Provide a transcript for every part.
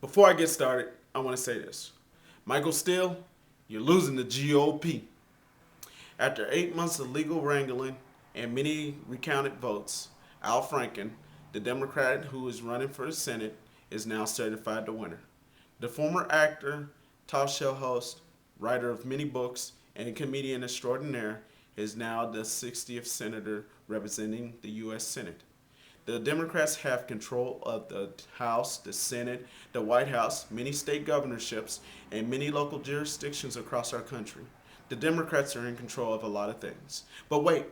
Before I get started, I want to say this. Michael Steele, you're losing the GOP. After 8 months of legal wrangling and many recounted votes, Al Franken, the Democrat who is running for the Senate, is now certified the winner. The former actor, talk show host, writer of many books, and comedian extraordinaire is now the 60th senator representing the U.S. Senate. The Democrats have control of the House, the Senate, the White House, many state governorships, and many local jurisdictions across our country. The Democrats are in control of a lot of things. But wait,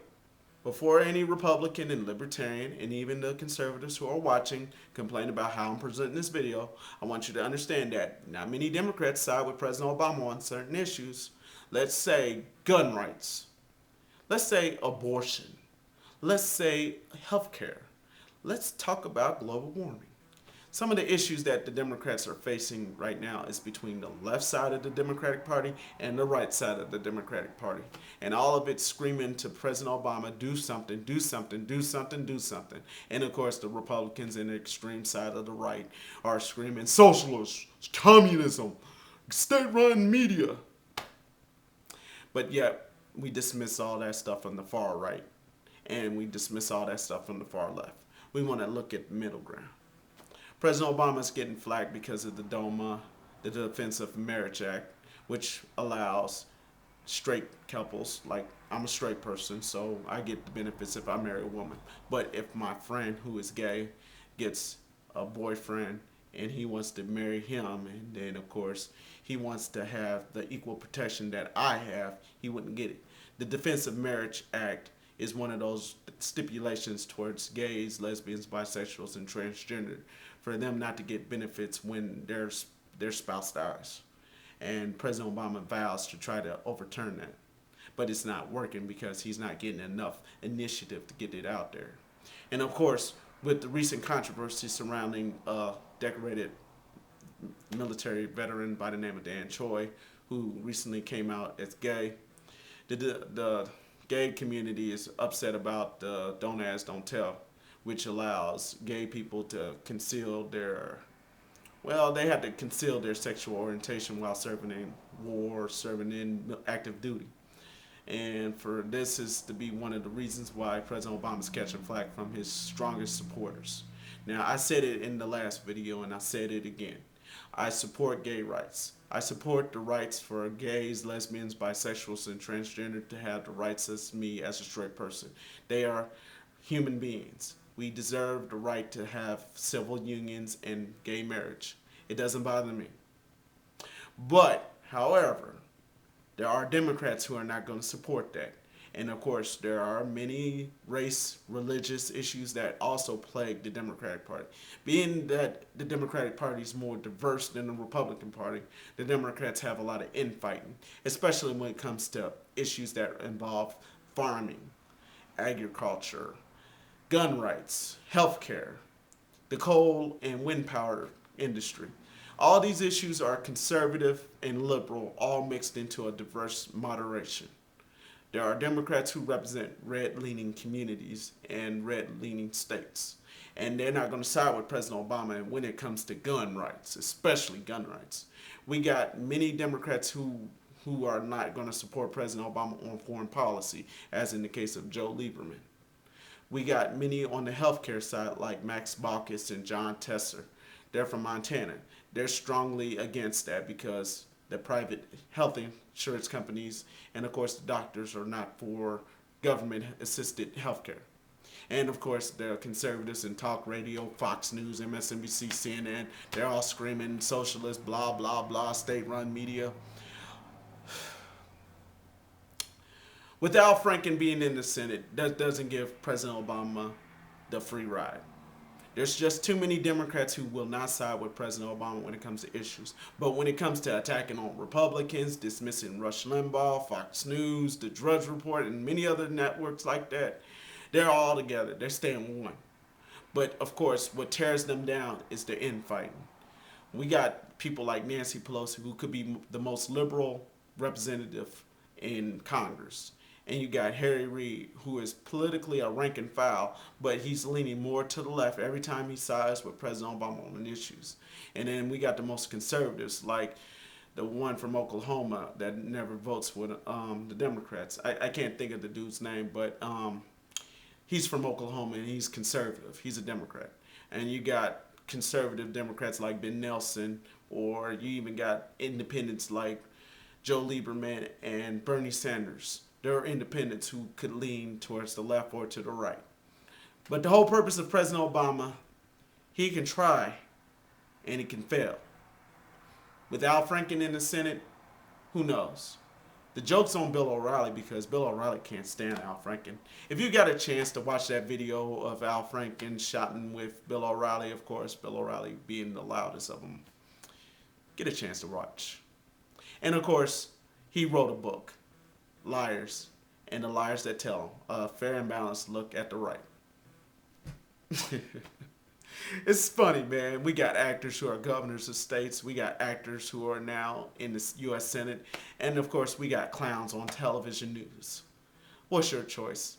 before any Republican and Libertarian and even the conservatives who are watching complain about how I'm presenting this video, I want you to understand that not many Democrats side with President Obama on certain issues. Let's say gun rights. Let's say abortion. Let's say healthcare. Let's talk about global warming. Some of the issues that the Democrats are facing right now is between the left side of the Democratic Party and the right side of the Democratic Party. And all of it screaming to President Obama, do something, do something, do something, do something. And of course, the Republicans in the extreme side of the right are screaming socialism, communism, state run media. But yet, we dismiss all that stuff on the far right. And we dismiss all that stuff on the far left. We want to look at the middle ground. President Obama's getting flack because of the DOMA, the Defense of Marriage Act, which allows straight couples, like I'm a straight person, so I get the benefits if I marry a woman. But if my friend who is gay gets a boyfriend and he wants to marry him, and then of course he wants to have the equal protection that I have, he wouldn't get it. The Defense of Marriage Act is one of those stipulations towards gays, lesbians, bisexuals, and transgender for them not to get benefits when their spouse dies. And President Obama vows to try to overturn that. But it's not working because he's not getting enough initiative to get it out there. And of course, with the recent controversy surrounding a decorated military veteran by the name of Dan Choi, who recently came out as gay, the gay community is upset about the Don't Ask, Don't Tell, which allows gay people to conceal they have to conceal their sexual orientation while serving in war, serving in active duty. And for this is to be one of the reasons why President Obama is catching flack from his strongest supporters. Now, I said it in the last video and I said it again. I support gay rights. I support the rights for gays, lesbians, bisexuals, and transgender to have the rights as me as a straight person. They are human beings. We deserve the right to have civil unions and gay marriage. It doesn't bother me. But, however, there are Democrats who are not going to support that. And of course, there are many race, religious issues that also plague the Democratic Party. Being that the Democratic Party is more diverse than the Republican Party, the Democrats have a lot of infighting, especially when it comes to issues that involve farming, agriculture, gun rights, healthcare, the coal and wind power industry. All these issues are conservative and liberal, all mixed into a diverse moderation. There are Democrats who represent red-leaning communities and red-leaning states. And they're not going to side with President Obama when it comes to gun rights, especially gun rights. We got many Democrats who are not going to support President Obama on foreign policy, as in the case of Joe Lieberman. We got many on the healthcare side like Max Baucus and John Tesser. They're from Montana. They're strongly against that because the private health insurance companies and of course the doctors are not for government assisted healthcare. And of course the conservatives in talk radio, Fox News, MSNBC, CNN, they're all screaming socialist, blah, blah, blah, state run media. With Al Franken being in the Senate, that doesn't give President Obama the free ride. There's just too many Democrats who will not side with President Obama when it comes to issues. But when it comes to attacking on Republicans, dismissing Rush Limbaugh, Fox News, The Drudge Report, and many other networks like that, they're all together. They're staying one. But of course, what tears them down is the infighting. We got people like Nancy Pelosi, who could be the most liberal representative in Congress. And you got Harry Reid, who is politically a rank and file, but he's leaning more to the left every time he sides with President Obama on issues. And then we got the most conservatives, like the one from Oklahoma that never votes with the Democrats. I can't think of the dude's name, but he's from Oklahoma and he's conservative. He's a Democrat. And you got conservative Democrats like Ben Nelson, or you even got independents like Joe Lieberman and Bernie Sanders. There are independents who could lean towards the left or to the right. But the whole purpose of President Obama, he can try and he can fail. With Al Franken in the Senate, who knows? The joke's on Bill O'Reilly because Bill O'Reilly can't stand Al Franken. If you got a chance to watch that video of Al Franken shouting with Bill O'Reilly, of course, Bill O'Reilly being the loudest of them, get a chance to watch. And of course, he wrote a book, Liars and the Liars That Tell, a fair and balanced look at the right. It's funny, man. We got actors who are governors of states. We got actors who are now in the U.S. Senate. And, of course, we got clowns on television news. What's your choice?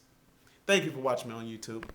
Thank you for watching me on YouTube.